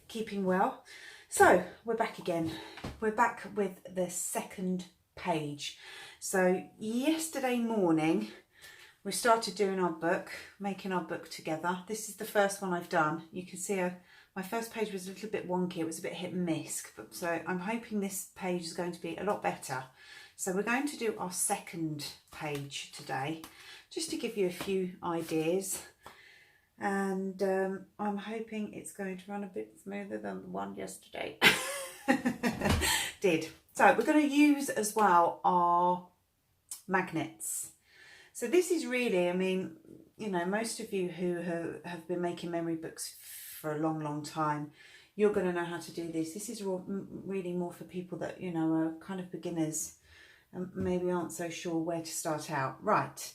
keeping well. So we're back again. We're back with the second page. So yesterday morning we started doing our book, making our book together. This is the first one I've done. You can see my first page was a little bit wonky. It was a bit hit and miss. So I'm hoping this page is going to be a lot better. So we're going to do our second page today, just to give you a few ideas. And I'm hoping it's going to run a bit smoother than the one yesterday did. So we're going to use as well our magnets. So this is really, I mean, you know, most of you who have been making memory books for a long time, you're going to know how to do this. This is really more for people that, you know, are kind of beginners and maybe aren't so sure where to start out. Right.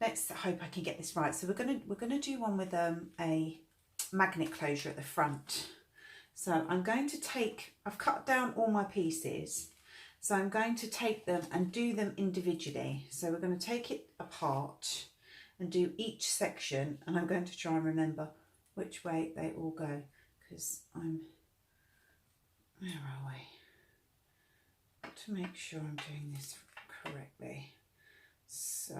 Let's hope I can get this right. So we're gonna do one with a magnet closure at the front. So I'm going to I've cut down all my pieces. So I'm going to take them and do them individually. So we're going to take it apart and do each section, and I'm going to try and remember which way they all go, because where are we? Got to make sure I'm doing this correctly. So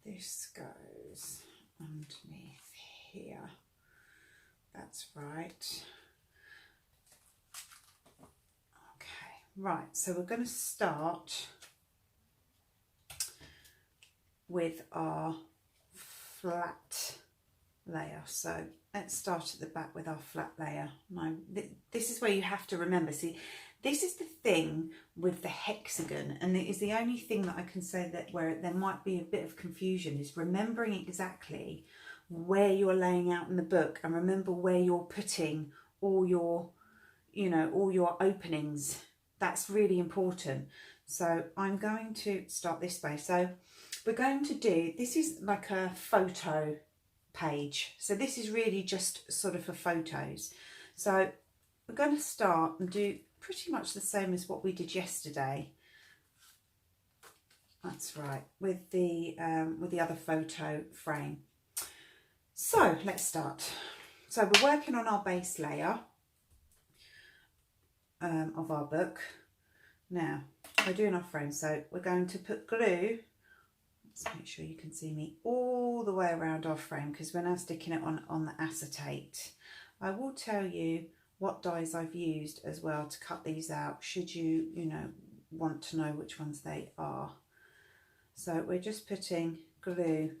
this goes underneath here. That's right. Okay, right. So we're going to start with our flat layer. So let's start at the back with our flat layer. Now, this is where you have to remember. See, this is the thing with the hexagon, and it is the only thing that I can say that where there might be a bit of confusion, is remembering exactly where you're laying out in the book, and remember where you're putting all your, you know, all your openings. That's really important. So I'm going to start this way. So we're going to do, this is like a photo page. So this is really just sort of for photos. So we're going to start and do pretty much the same as what we did yesterday. That's right, with the other photo frame. So let's start. So we're working on our base layer of our book. Now we're doing our frame, so we're going to put glue. Let's make sure you can see me all the way around our frame, because we're now sticking it on the acetate. I will tell you what dies I've used as well to cut these out, should you, you know, want to know which ones they are. So we're just putting glue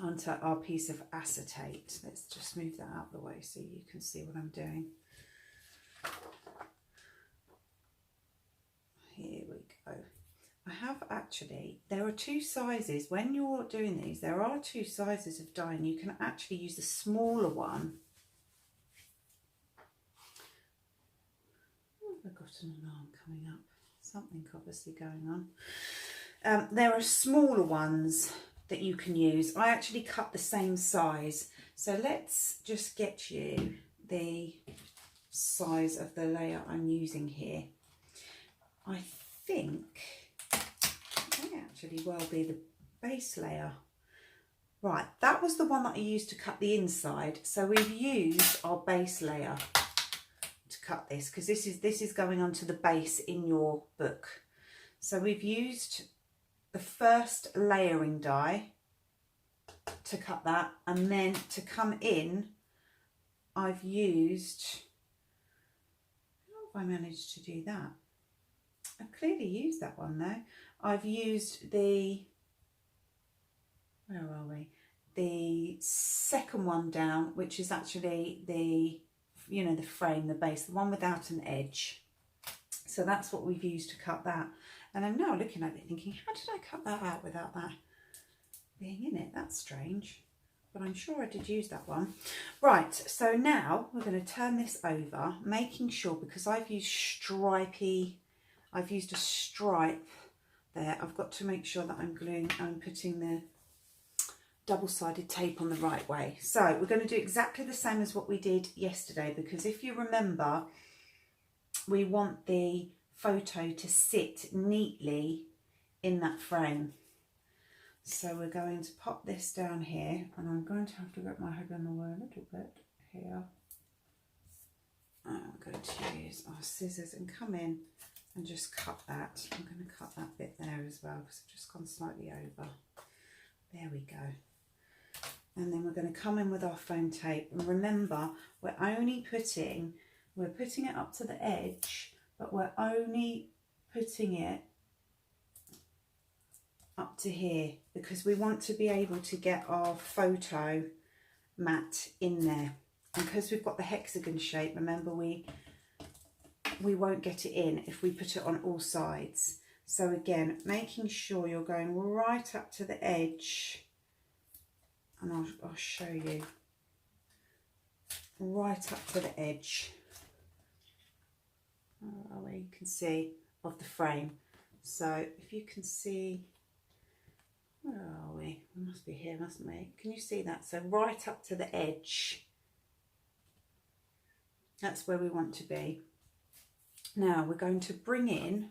onto our piece of acetate. Let's just move that out of the way so you can see what I'm doing. Here we go. I have actually, there are two sizes. When you're doing these, there are two sizes of dye, and you can actually use the smaller one. I've got an alarm coming up. Something obviously going on. There are smaller ones that you can use. I actually cut the same size. So let's just get you the size of the layer I'm using here. I think it may actually well be the base layer. Right, that was the one that I used to cut the inside. So we've used our base layer to cut this, because this is going onto the base in your book. So we've used the first layering die to cut that, and then to come in I've used, how have I managed to do that? I've clearly used that one though. I've used the, where are we? The second one down, which is actually the, you know, the frame, the base, the one without an edge. So that's what we've used to cut that. And I'm now looking at it thinking, how did I cut that out without that being in it? That's strange, but I'm sure I did use that one. Right, so now we're going to turn this over, making sure, because I've used a stripe there. I've got to make sure that I'm putting the double-sided tape on the right way. So we're going to do exactly the same as what we did yesterday, because if you remember, we want the photo to sit neatly in that frame. So we're going to pop this down here, and I'm going to have to get my head in the way a little bit here. I'm going to use our scissors and come in and just cut that. I'm going to cut that bit there as well because I've just gone slightly over. There we go. And then we're going to come in with our foam tape. And remember, we're putting it up to the edge, but we're only putting it up to here because we want to be able to get our photo mat in there. And because we've got the hexagon shape, remember we won't get it in if we put it on all sides. So again, making sure you're going right up to the edge, and I'll show you, right up to the edge, where you can see, of the frame. So if you can see, where are we? We must be here, mustn't we? Can you see that? So right up to the edge. That's where we want to be. Now we're going to bring in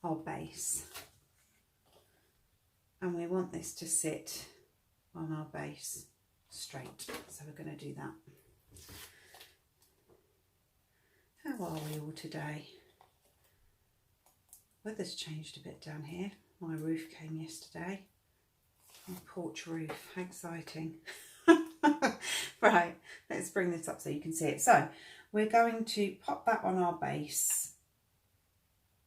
our base. And we want this to sit on our base straight. So we're going to do that. How are we all today? Weather's changed a bit down here. My roof came yesterday. My porch roof, how exciting. Right, let's bring this up so you can see it. So we're going to pop that on our base,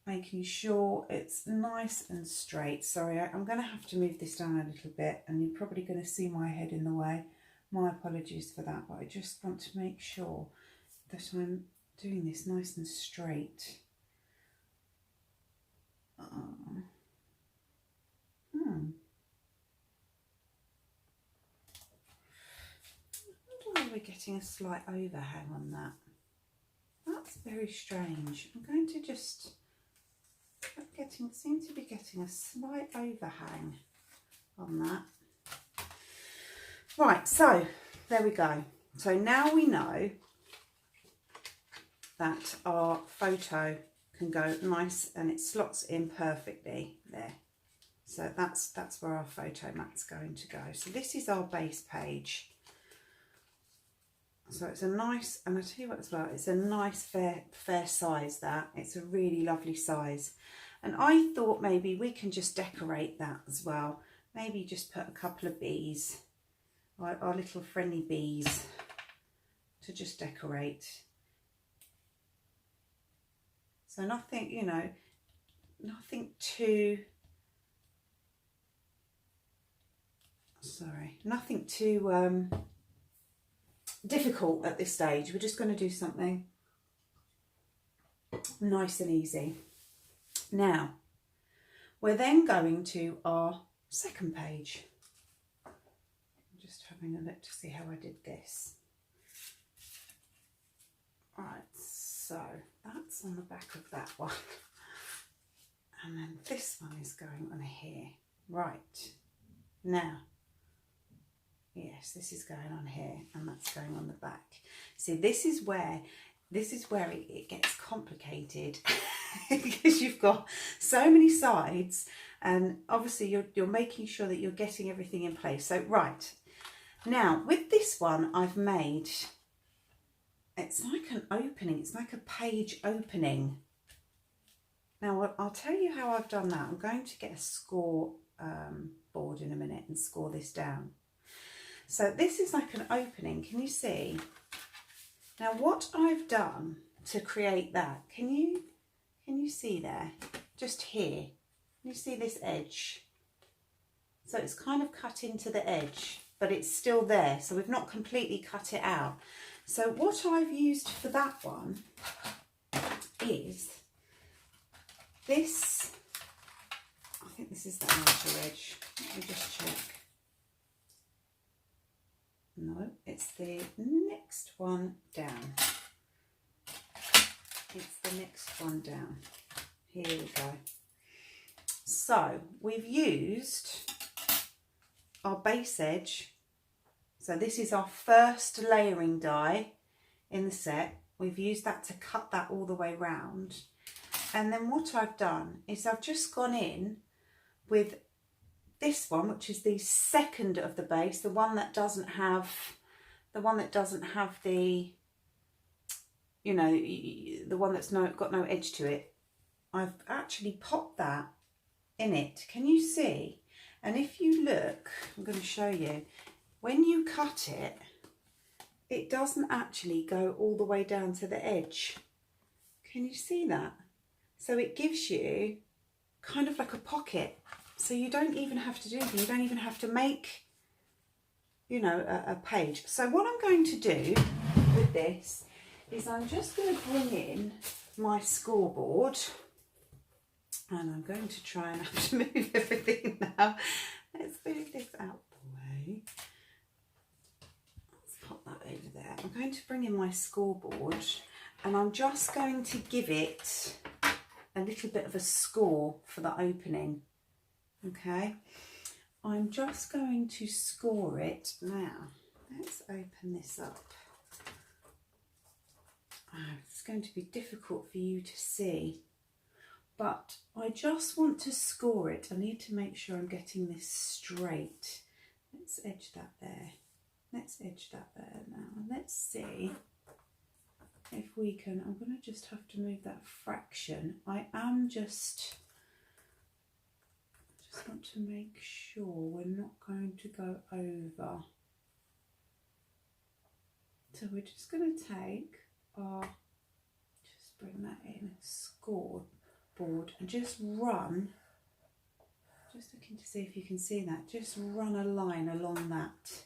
making sure it's nice and straight. Sorry, I'm going to have to move this down a little bit and you're probably going to see my head in the way. My apologies for that, but I just want to make sure that I'm doing this nice and straight. We're getting a slight overhang on that. That's very strange. I'm going to just seem to be getting a slight overhang on that. Right, so there we go. So now we know that our photo can go nice and it slots in perfectly there. So that's where our photo mat's going to go. So this is our base page. So it's a nice, and I tell you what as well, it's a nice fair size that. It's a really lovely size. And I thought maybe we can just decorate that as well. Maybe just put a couple of bees, our little friendly bees, to just decorate. So nothing, you know, nothing too, nothing too difficult at this stage. We're just going to do something nice and easy. Now, we're then going to our second page. I'm just having a look to see how I did this. Right, so that's on the back of that one. And then this one is going on here. Right, now, yes, this is going on here and that's going on the back. See, this is where it gets complicated because you've got so many sides and obviously you're making sure that you're getting everything in place. So, right, now with this one I've made, it's like an opening, it's like a page opening. Now, I'll tell you how I've done that. I'm going to get a score board in a minute and score this down. So this is like an opening, can you see? Now what I've done to create that, can you see there? Just here, can you see this edge? So it's kind of cut into the edge, but it's still there. So we've not completely cut it out. So what I've used for that one is this, I think this is the outer edge. Let me just check. No, it's the next one down. It's the next one down. Here we go. So we've used our base edge. So this is our first layering die in the set. We've used that to cut that all the way round. And then what I've done is I've just gone in with this one, which is the second of the base, the one that doesn't have the you know, the one that's got no edge to it, I've actually popped that in it. Can you see? And if you look, I'm going to show you, when you cut it, it doesn't actually go all the way down to the edge. Can you see that? So it gives you kind of like a pocket. So you don't even have to do anything. You don't even have to make, you know, a page. So what I'm going to do with this is I'm just going to bring in my scoreboard, and I'm going to try and have to move everything now. Let's move this out the way. Let's pop that over there. I'm going to bring in my scoreboard, and I'm just going to give it a little bit of a score for the opening. Okay, I'm just going to score it now. Let's open this up. It's going to be difficult for you to see, but I just want to score it. I need to make sure I'm getting this straight. Let's edge that there. Let's edge that there now. Let's see if we can. I'm going to just have to move that fraction. I just want to make sure we're not going to go over. So we're just going to take our, just bring that in, scoreboard, and just run, just looking to see if you can see that, just run a line along that.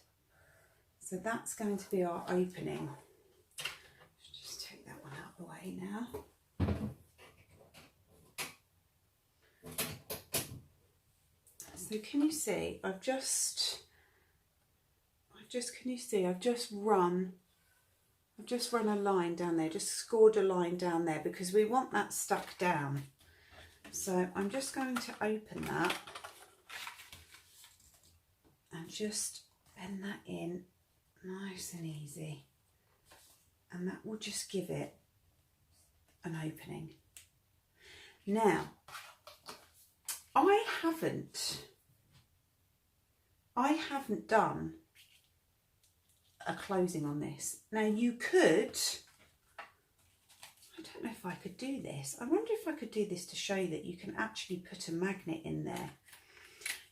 So that's going to be our opening. Just take that one out of the way now. So can you see, I've just run a line down there, just scored a line down there, because we want that stuck down. So I'm just going to open that and just bend that in nice and easy, and that will just give it an opening. Now, I haven't done a closing on this. Now you could, I don't know if I could do this. I wonder if I could do this to show you that you can actually put a magnet in there.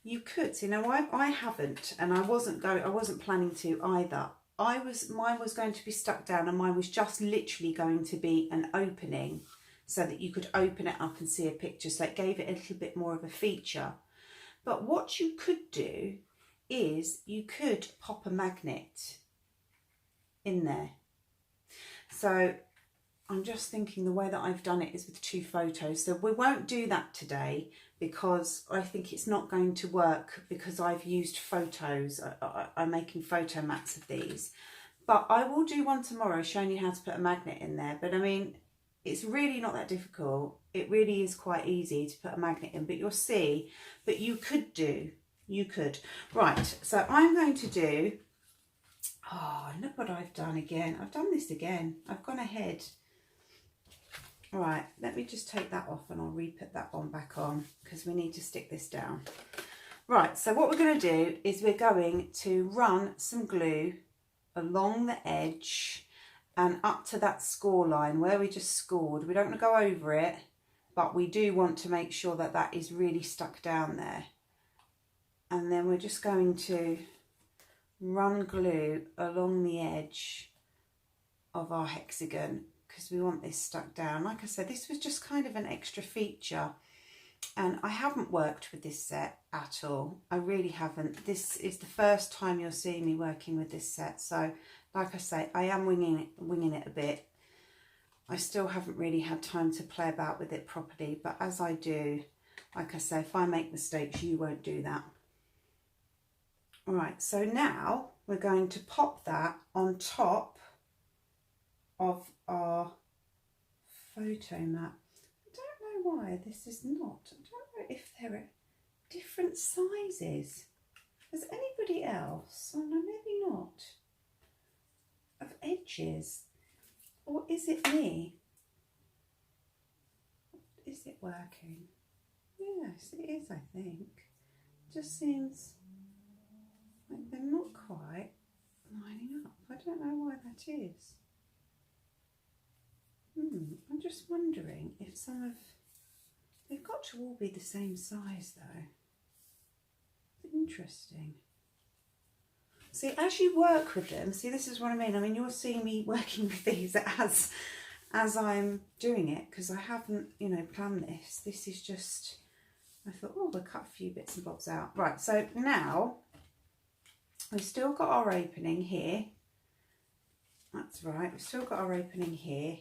You could, you know, I haven't, and I wasn't planning to either. Mine was going to be stuck down, and mine was just literally going to be an opening so that you could open it up and see a picture. So it gave it a little bit more of a feature. But what you could do is you could pop a magnet in there. So I'm just thinking the way that I've done it is with 2 photos. So we won't do that today because I think it's not going to work, because I've used photos. I'm making photo mats of these. But I will do one tomorrow showing you how to put a magnet in there. But I mean, it's really not that difficult. It really is quite easy to put a magnet in, but you'll see, but you could. Right, so I'm going to do, oh, look what I've done again. I've done this again. I've gone ahead. All right, let me just take that off and I'll re-put that one back on, because we need to stick this down. Right, so what we're going to do is we're going to run some glue along the edge and up to that score line where we just scored. We don't want to go over it, but we do want to make sure that that is really stuck down there. And then we're just going to run glue along the edge of our hexagon, because we want this stuck down. Like I said, this was just kind of an extra feature, and I haven't worked with this set at all. I really haven't. This is the first time you're seeing me working with this set. So like I say, I am winging it a bit. I still haven't really had time to play about with it properly, but as I do, like I say, if I make mistakes, you won't do that. All right, so now we're going to pop that on top of our photo mat. I don't know why this is not. I don't know if there are different sizes. Has anybody else? Oh no, maybe not. Of edges. Or is it me? Is it working? Yes, it is, I think. It just seems like they're not quite lining up. I don't know why that is. I'm just wondering if some of, they've got to all be the same size though. Interesting. See, as you work with them, see, this is what I mean. I mean, you're seeing me working with these as I'm doing it, because I haven't, you know, planned this. This is just, I thought, oh, we'll cut a few bits and bobs out. Right, so now we've still got our opening here. That's right, we've still got our opening here.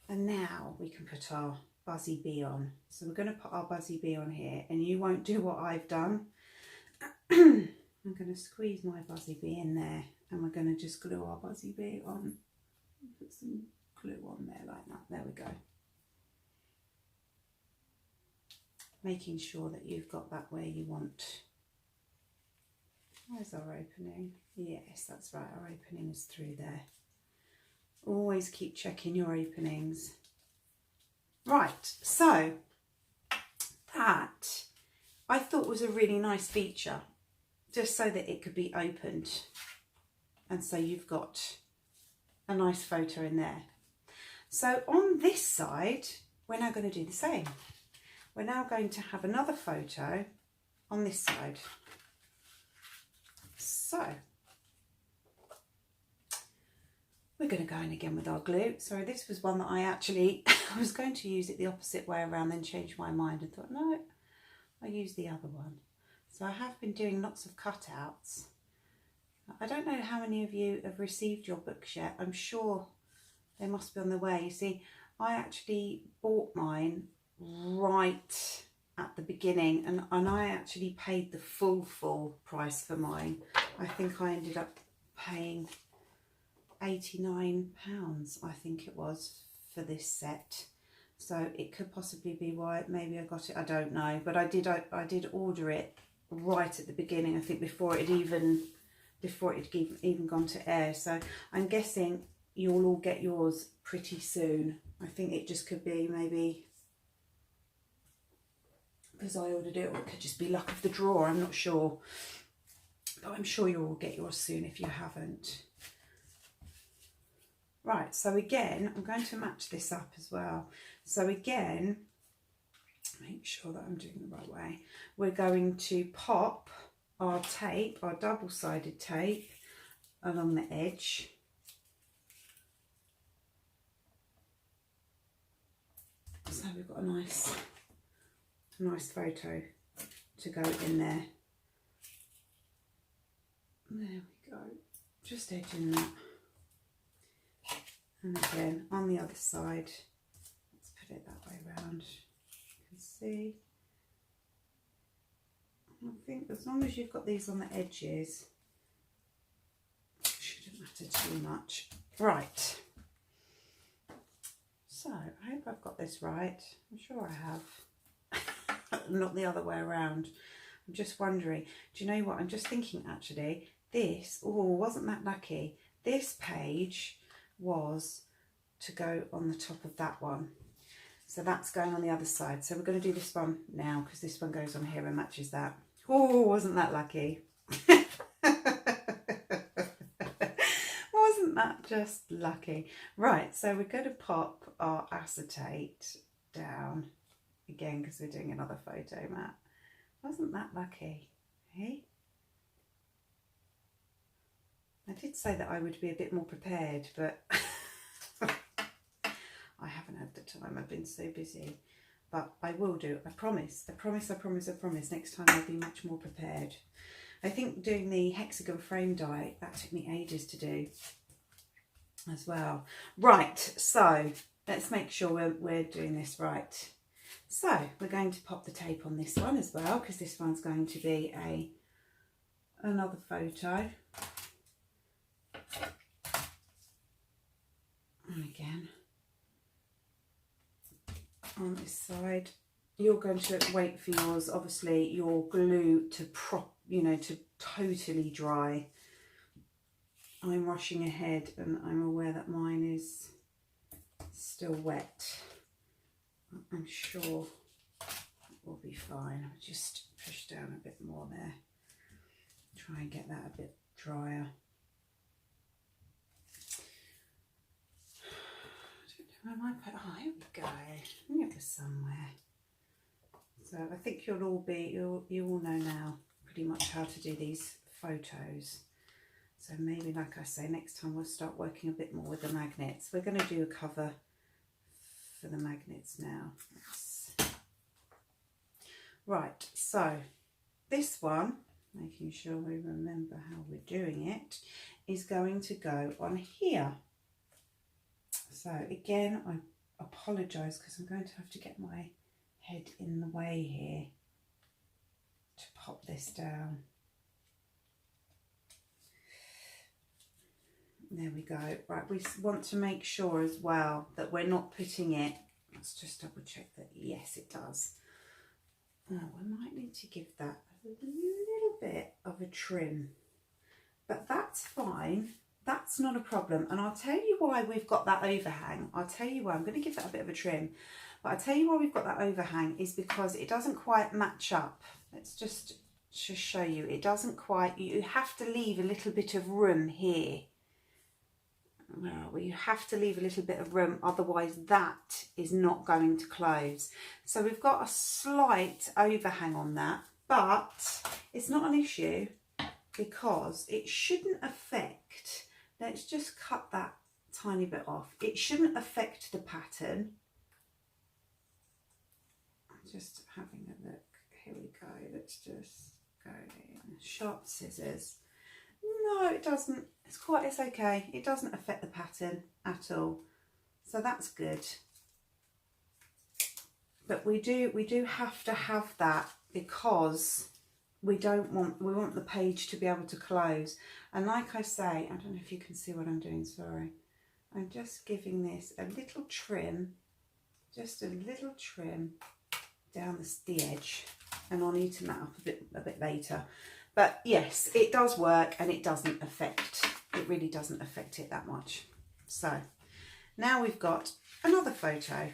And now we can put our buzzy bee on. So we're going to put our buzzy bee on here, and you won't do what I've done. I'm going to squeeze my buzzy bee in there, and we're going to just glue our buzzy bee on. Put some glue on there like that. There we go. Making sure that you've got that where you want. Where's our opening? Yes, that's right. Our opening is through there. Always keep checking your openings. Right, so that I thought was a really nice feature, just so that it could be opened. And so you've got a nice photo in there. So on this side, we're now going to do the same. We're now going to have another photo on this side. So we're going to go in again with our glue. So this was one that I was going to use it the opposite way around, then changed my mind and thought, no, I'll use the other one. So I have been doing lots of cutouts. I don't know how many of you have received your books yet. I'm sure they must be on the way. You see, I actually bought mine right at the beginning, and I actually paid the full price for mine. I think I ended up paying £89, I think it was, for this set. So it could possibly be why maybe I got it, I don't know. But I did order it right at the beginning, I think before it even gone to air. So I'm guessing you'll all get yours pretty soon. I think it just could be maybe because I ordered it, or it could just be luck of the draw, I'm not sure. But I'm sure you'll all get yours soon if you haven't. Right, so again, I'm going to match this up as well. So again, make sure that I'm doing the right way. We're going to pop our tape, our double-sided tape, along the edge. So we've got a nice photo to go in there. There we go, just edging that. And again, on the other side, let's put it that way around. You can see. I think as long as you've got these on the edges, it shouldn't matter too much. Right. So, I hope I've got this right. I'm sure I have. Not the other way around. I'm just wondering, do you know what? I'm just thinking actually, this, oh, wasn't that lucky? This page was to go on the top of that one. So that's going on the other side. So we're going to do this one now, because this one goes on here and matches that. Oh, wasn't that lucky? Wasn't that just lucky? Right, so we're going to pop our acetate down again, because we're doing another photo mat. Wasn't that lucky? Hey? I did say that I would be a bit more prepared, but I haven't had the time. I've been so busy. But I will do. I promise. I promise, I promise, I promise. Next time I'll be much more prepared. I think doing the hexagon frame die, that took me ages to do as well. Right, so let's make sure we're doing this right. So we're going to pop the tape on this one as well, because this one's going to be another photo. And again, on this side, you're going to wait for yours, obviously, your glue to to totally dry. I'm rushing ahead, and I'm aware that mine is still wet. I'm sure it will be fine. I'll just push down a bit more there. Try and get that a bit drier. I don't know Where am I put? Oh, here we go. I knew it was somewhere. So I think you all know now pretty much how to do these photos. So maybe, like I say, next time we'll start working a bit more with the magnets. We're going to do a cover for the magnets now. Right, so this one, making sure we remember how we're doing it, is going to go on here. So again, I apologise because I'm going to have to get my head in the way here to pop this down. There we go. Right, we want to make sure as well that we're not putting it, let's just double check that, yes it does. Oh, we might need to give that a little bit of a trim, but that's fine. That's not a problem. And I'll tell you why we've got that overhang. I'll tell you why. I'm going to give that a bit of a trim. But I'll tell you why we've got that overhang is because it doesn't quite match up. Let's just show you. It doesn't quite, you have to leave a little bit of room here. Well, you have to leave a little bit of room, otherwise that is not going to close. So we've got a slight overhang on that, but it's not an issue because it shouldn't affect, let's just cut that tiny bit off. It shouldn't affect the pattern. I'm just having a look. Here we go. Let's just go in. Sharp scissors. No, it doesn't. It's okay. It doesn't affect the pattern at all. So that's good. But we do have to have that because we want the page to be able to close. And like I say, I don't know if you can see what I'm doing, sorry. I'm just giving this a little trim, just a little trim down the edge, and I'll neaten that up a bit later. But yes, it does work, and it doesn't affect, it really doesn't affect it that much. So now we've got another photo.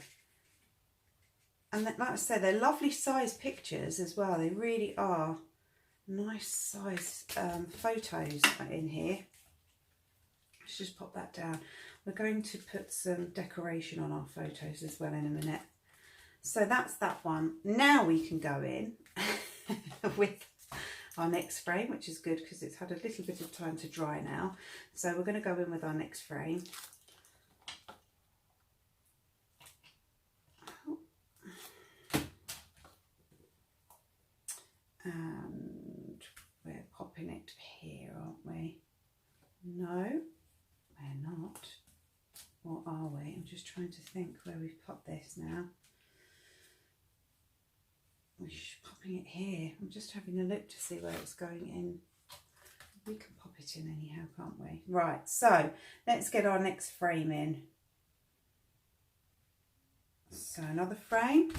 And like I said, they're lovely size pictures as well. They really are nice size photos in here. Let's just pop that down. We're going to put some decoration on our photos as well in a minute. So that's that one. Now we can go in with our next frame, which is good because it's had a little bit of time to dry now. So we're going to go in with our next frame. And we're popping it here, aren't we? No, we're not. Or are we? I'm just trying to think where we've popped this now. We're popping it here. I'm just having a look to see where it's going in. We can pop it in anyhow, can't we? Right, so let's get our next frame in. So another frame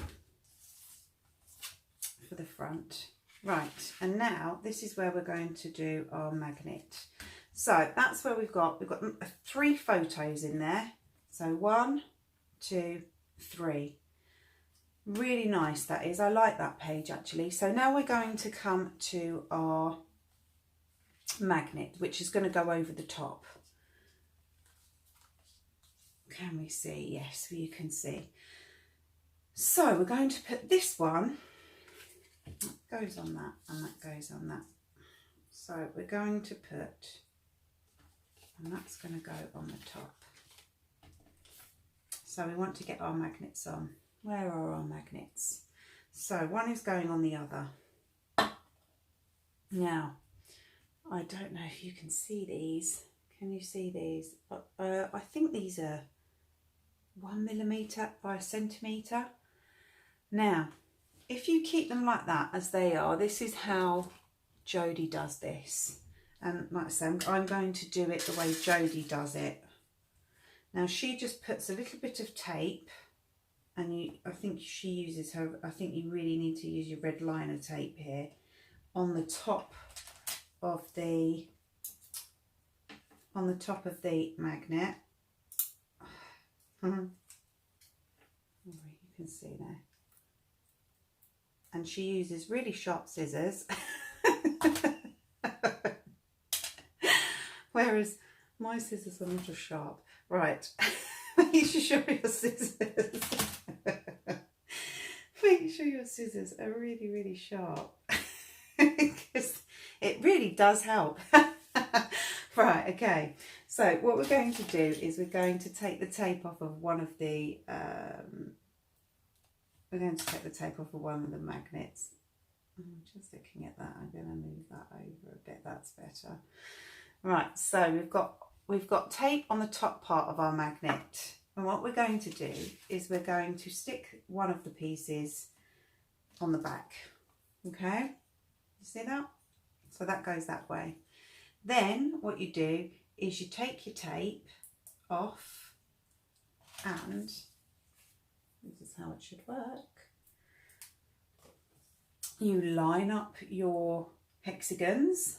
for the front. Right, and now this is where we're going to do our magnet. So that's where we've got 3 photos in there. So 1, 2, 3. Really nice that is. I like that page actually. So now we're going to come to our magnet, which is going to go over the top. Can we see? Yes, you can see. So we're going to put this one, that goes on that, and that goes on that. So we're going to put, and that's going to go on the top. So we want to get our magnets on. Where are our magnets? So one is going on the other. Now, I don't know if you can see these. Can you see these? I think these are 1 millimetre by a centimetre. Now, if you keep them like that as they are, this is how Jodie does this. And like I say, I'm going to do it the way Jodie does it. Now she just puts a little bit of tape, and I think she uses her, I think you really need to use your red liner tape here on the top of the magnet. You can see there. And she uses really sharp scissors. Whereas my scissors are not as sharp. Right. Make sure your scissors make sure your scissors are really, really sharp. Because it really does help. Right, okay. So what we're going to do is we're going to take the tape off of one of the magnets. I'm just looking at that. I'm going to move that over a bit. That's better. Right, so we've got tape on the top part of our magnet. And what we're going to do is we're going to stick one of the pieces on the back. Okay? You see that? So that goes that way. Then what you do is you take your tape off, and this is how it should work. You line up your hexagons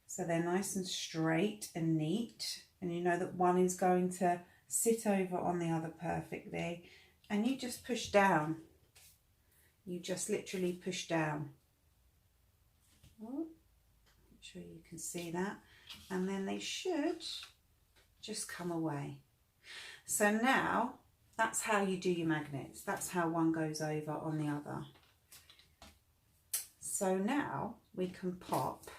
so they're nice and straight and neat, and you know that one is going to sit over on the other perfectly, and you just push down. You just literally push down. Oh, make sure you can see that, and then they should just come away. So now that's how you do your magnets. That's how one goes over on the other. So now we can pop.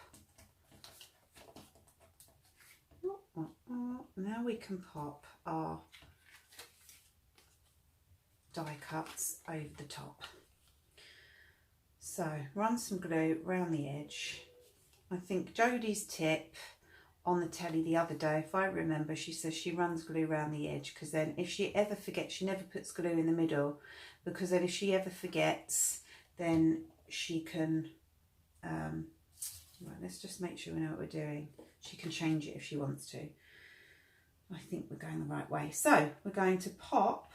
Now we can pop our die cuts over the top. So run some glue around the edge. I think Jodie's tip on the telly the other day, if I remember, she says she runs glue around the edge, because then if she ever forgets, she never puts glue in the middle, because then if she ever forgets, then she can, right, let's just make sure we know what we're doing. She can change it if she wants to. I think we're going the right way. So we're going to pop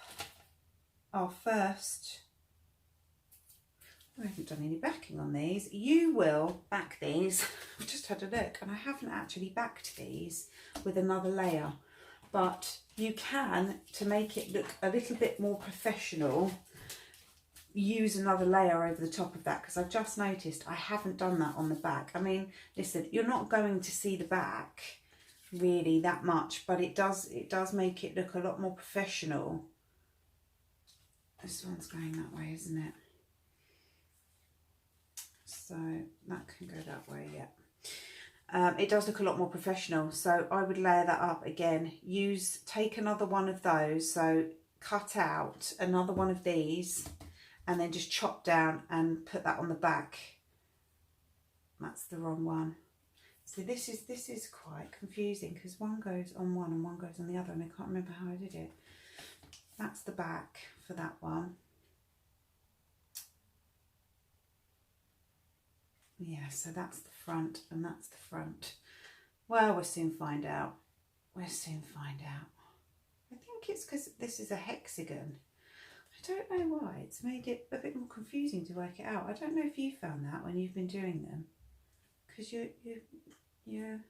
our first, I haven't done any backing on these. You will back these. I've just had a look and I haven't actually backed these with another layer, but you can, to make it look a little bit more professional, use another layer over the top of that, because I've just noticed I haven't done that on the back. I mean, listen, you're not going to see the back really that much, but it does make it look a lot more professional. This one's going that way, isn't it? So that can go that way, yeah. It does look a lot more professional, so I would layer that up again. Take another one of those, so cut out another one of these and then just chop down and put that on the back. That's the wrong one. So this is quite confusing, because one goes on one and one goes on the other, and I can't remember how I did it. That's the back for that one. Yeah, so that's the front and that's the front. Well, we'll soon find out. We'll soon find out. I think it's because this is a hexagon. I don't know why. It's made it a bit more confusing to work it out. I don't know if you found that when you've been doing them, because your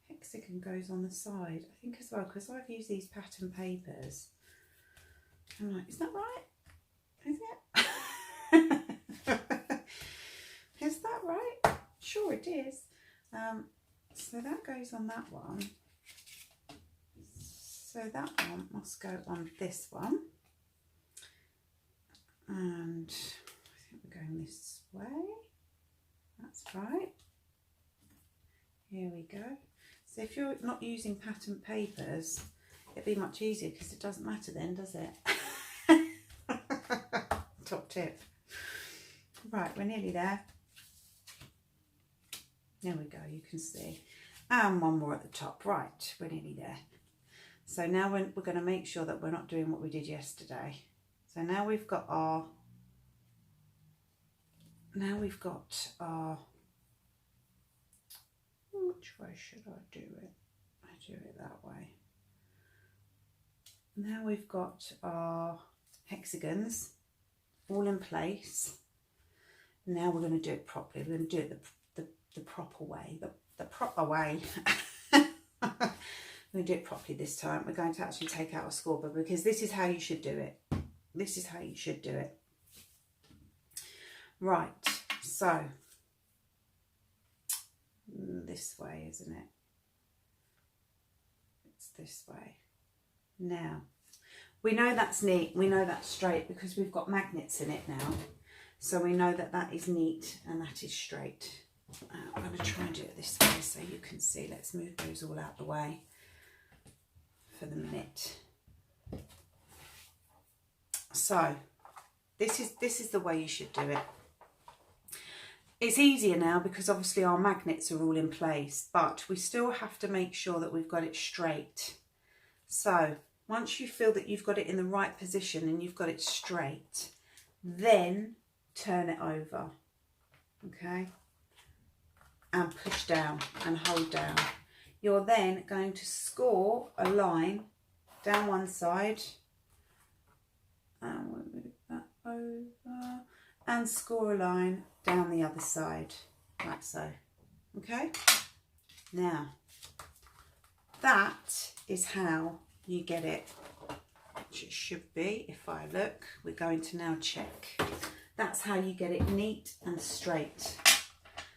hexagon goes on the side. I think as well, because I've used these pattern papers. I'm like, is that right? Is it? Is that right? Sure it is. So that goes on that one. So that one must go on this one. And I think we're going this way. That's right. Here we go. So if you're not using pattern papers, it'd be much easier, because it doesn't matter then, does it? Top tip. Right, we're nearly there. There we go, you can see. And one more at the top. Right, we're nearly there. So now we're going to make sure that we're not doing what we did yesterday. So now we've got our, which way should I do it? I do it that way. Now we've got our hexagons all in place. Now we're going to do it properly. We're going to do it the proper way, the proper way. We're going to do it properly this time. We're going to actually take out a scoreboard, because this is how you should do it. This is how you should do it. Right, so this way, isn't it? It's this way. Now, We know that's neat, we know that's straight because we've got magnets in it now. So we know that that is neat and that is straight. I'm going to try and do it this way so you can see. Let's move those all out the way for the minute. So this is the way you should do it. It's easier now because obviously our magnets are all in place, but we still have to make sure that we've got it straight. So once you feel that you've got it in the right position and you've got it straight, then turn it over, okay, and push down and hold down. You're then going to score a line down one side, and we'll move that over, and score a line down the other side, like so, okay? Now, that is how you get it, which it should be. If I look, we're going to now check. That's how you get it neat and straight,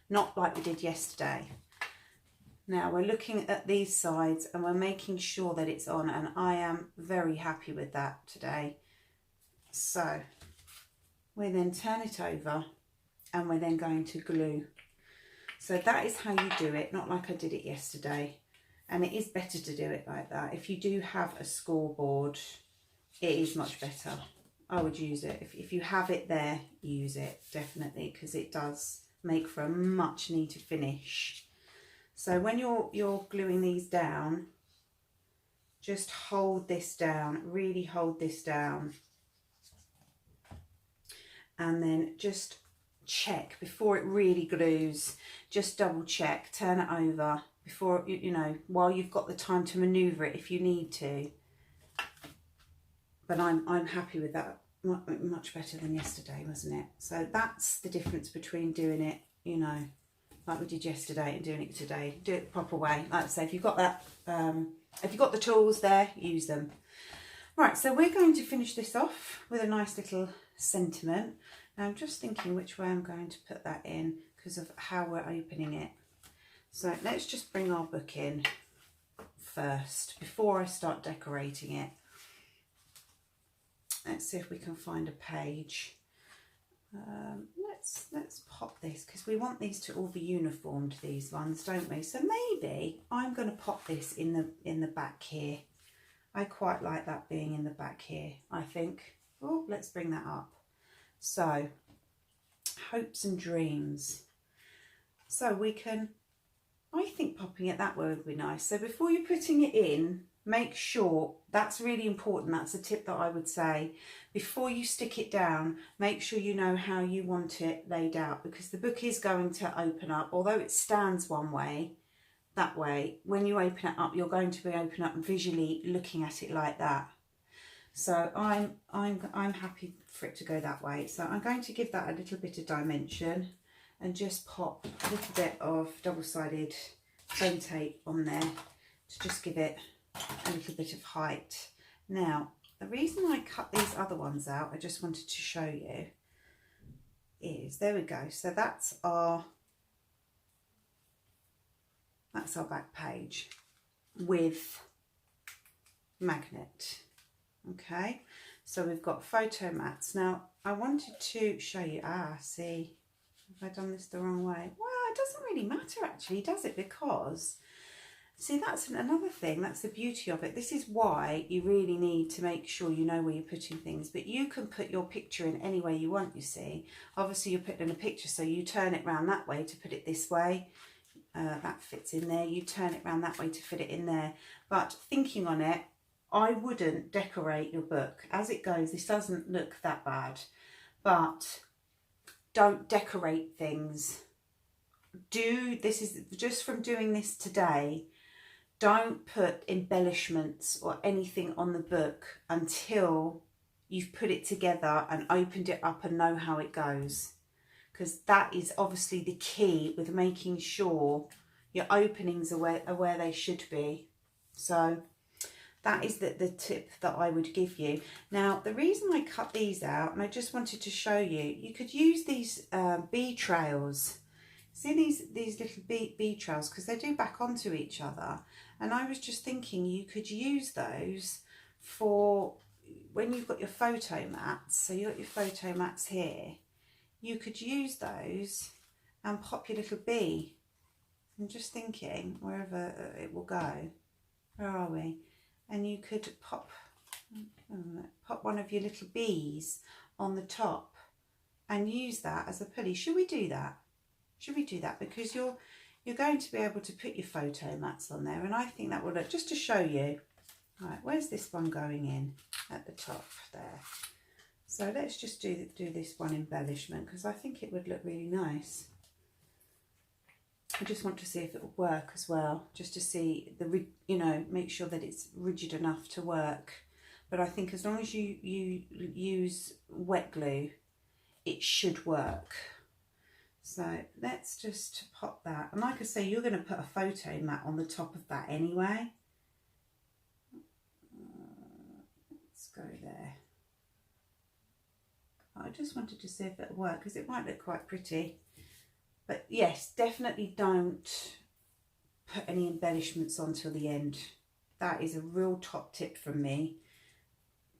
not like we did yesterday. Now we're looking at these sides and we're making sure that it's on, and I am very happy with that today. So we then turn it over and we're then going to glue. So that is how you do it, not like I did it yesterday. And it is better to do it like that. If you do have a scoreboard, it is much better. I would use it. If you have it there, use it, definitely, because it does make for a much neater finish. So when you're gluing these down, just hold this down, really hold this down. And then just check before it really glues, just double check, turn it over before, you know, while you've got the time to maneuver it if you need to. But I'm happy with that, much better than yesterday, wasn't it? So that's the difference between doing it, you know, like we did yesterday and doing it today. Do it the proper way. Like I say, if you've got that, if you've got the tools there, use them. Right, so we're going to finish this off with a nice little sentiment. Now I'm just thinking which way I'm going to put that in because of how we're opening it. So let's just bring our book in first before I start decorating it. Let's see if we can find a page. Let's pop this because we want these to all be uniformed, these ones, don't we? So maybe I'm going to pop this in the back here. I quite like that being in the back here, I think. Oh, let's bring that up. So, hopes and dreams. So we can, I think popping it that way would be nice. So before you're putting it in, make sure, that's really important, that's a tip that I would say. Before you stick it down, make sure you know how you want it laid out, because the book is going to open up. Although it stands one way, that way, when you open it up, you're going to be open up and visually looking at it like that. So I'm happy for it to go that way. So I'm going to give that a little bit of dimension and just pop a little bit of double-sided foam tape on there to just give it a little bit of height. Now, the reason I cut these other ones out, I just wanted to show you, is, there we go. So that's our back page with magnet. Okay, so we've got photo mats. Now I wanted to show you, see, have I done this the wrong way? Well, it doesn't really matter actually, does it? Because, see, that's another thing, that's the beauty of it. This is why you really need to make sure you know where you're putting things, but you can put your picture in any way you want, you see. Obviously you're putting in a picture, so you turn it round that way to put it this way. That fits in there. You turn it round that way to fit it in there. But thinking on it, I wouldn't decorate your book. As it goes, this doesn't look that bad, but don't decorate things. This is just from doing this today, don't put embellishments or anything on the book until you've put it together and opened it up and know how it goes. Because that is obviously the key with making sure your openings are where they should be. So that is the tip that I would give you. Now, the reason I cut these out, and I just wanted to show you, you could use these bee trails. See these little bee trails, because they do back onto each other. And I was just thinking you could use those for, when you've got your photo mats, so you've got your photo mats here, you could use those and pop your little bee. I'm just thinking, wherever it will go, where are we? And you could pop one of your little bees on the top and use that as a pulley. Should we do that? Should we do that? Because you're going to be able to put your photo mats on there, and I think that will look, just to show you. Right, where's this one going in? At the top there. So let's just do this one embellishment, because I think it would look really nice. I just want to see if it will work as well, just to see the, you know, make sure that it's rigid enough to work. But I think as long as you use wet glue, it should work. So let's just pop that. And like I say, you're going to put a photo mat on the top of that anyway. Let's go there. I just wanted to see if it'll work, because it might look quite pretty. But yes, definitely don't put any embellishments on till the end. That is a real top tip from me,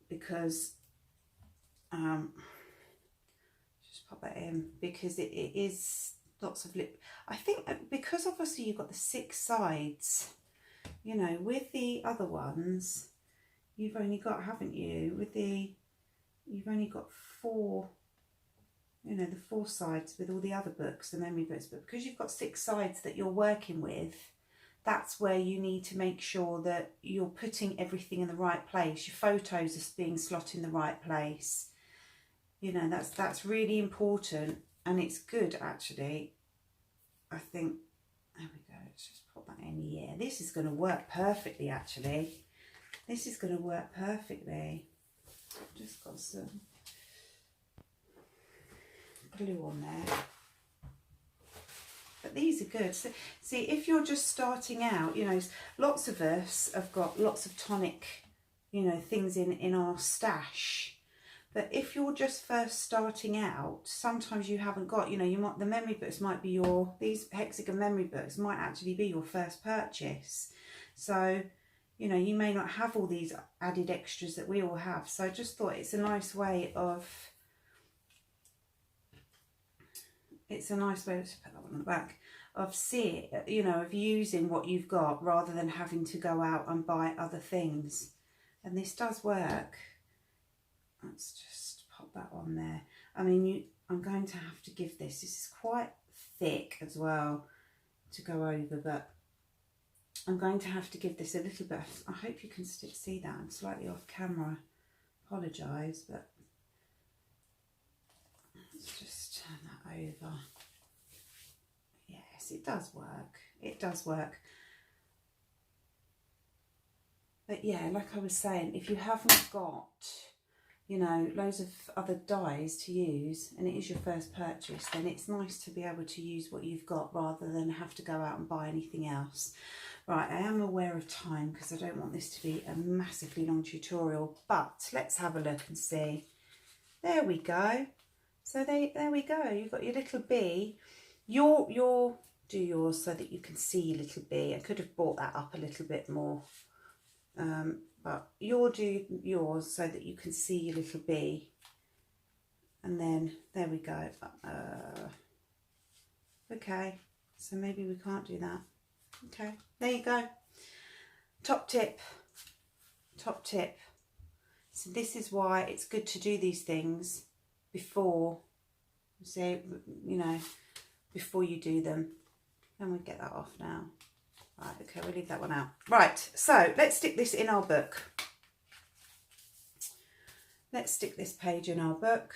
because just pop that in, because it is lots of lip. I think because obviously you've got the 6 sides, you know, with the other ones, you've only got, haven't you, with the, you've only got 4, you know, the 4 sides with all the other books, the memory books, but because you've got 6 sides that you're working with, that's where you need to make sure that you're putting everything in the right place. Your photos are being slotted in the right place. You know, that's really important, and it's good actually. I think, there we go, let's just pop that in here. This is going to work perfectly actually. This is going to work perfectly. Just got some glue on there. But these are good. So, see, if you're just starting out, you know, lots of us have got lots of Tonic, you know, things in our stash. But if you're just first starting out, sometimes you haven't got, you know, you might, the memory books might be your, these Hexagon memory books might actually be your first purchase. So, you know, you may not have all these added extras that we all have. So I just thought it's a nice way of, it's a nice way, let's put that one on the back, of seeing, you know, of using what you've got rather than having to go out and buy other things. And this does work. Let's just pop that on there. I mean, I'm going to have to give this is quite thick as well to go over, but I'm going to have to give this a little bit. I hope you can still see that. I'm slightly off camera. Apologise, but let's just turn that over. Yes, it does work. It does work. But yeah, like I was saying, if you haven't got, you know, loads of other dies to use, and it is your first purchase, then it's nice to be able to use what you've got rather than have to go out and buy anything else. Right, I am aware of time because I don't want this to be a massively long tutorial, but let's have a look and see. There we go. So there we go. You've got your little bee. You'll do yours so that you can see your little bee. I could have brought that up a little bit more. But you'll do yours so that you can see your little bee. And then, there we go. Okay, so maybe we can't do that. Okay, there you go. Top tip. Top tip. So this is why it's good to do these things before, say, you know, before you do them. And we'll get that off now. Right, okay, we'll leave that one out. Right, so let's stick this in our book. Let's stick this page in our book.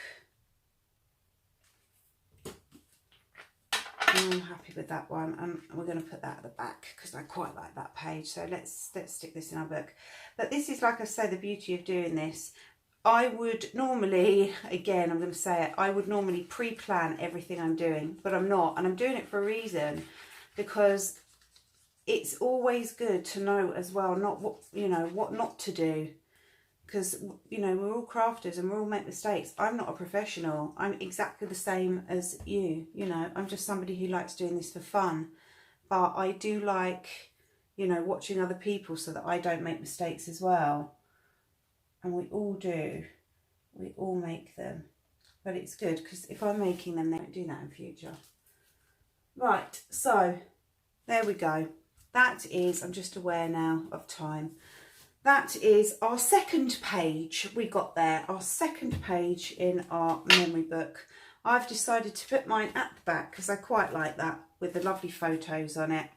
I'm happy with that one, and we're going to put that at the back because I quite like that page. So let's stick this in our book. But this is, like I say, the beauty of doing this. I would normally, again, I'm going to say it, I would normally pre-plan everything I'm doing, but I'm not, and I'm doing it for a reason, because it's always good to know as well, not what, you know, what not to do, because, you know, we're all crafters and we all make mistakes. I'm not a professional. I'm exactly the same as you, you know, I'm just somebody who likes doing this for fun, but I do like, you know, watching other people so that I don't make mistakes as well. and we all do. We all make them. But it's good because if I'm making them, they won't do that in future. Right, so there we go. That is, I'm just aware now of time. That is our second page. We got there, our second page in our memory book. I've decided to put mine at the back because I quite like that with the lovely photos on it.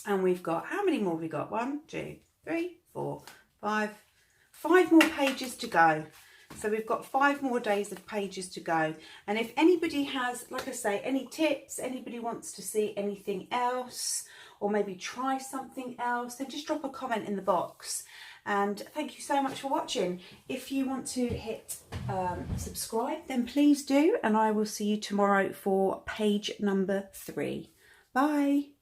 And we've got, how many more have we got? 1, 2, 3, 4, 5. 5 more pages to go. So we've got 5 more days of pages to go. And if anybody has, like I say, any tips, anybody wants to see anything else, or maybe try something else, then just drop a comment in the box. And thank you so much for watching. If you want to hit subscribe, then please do. And I will see you tomorrow for page number 3. Bye.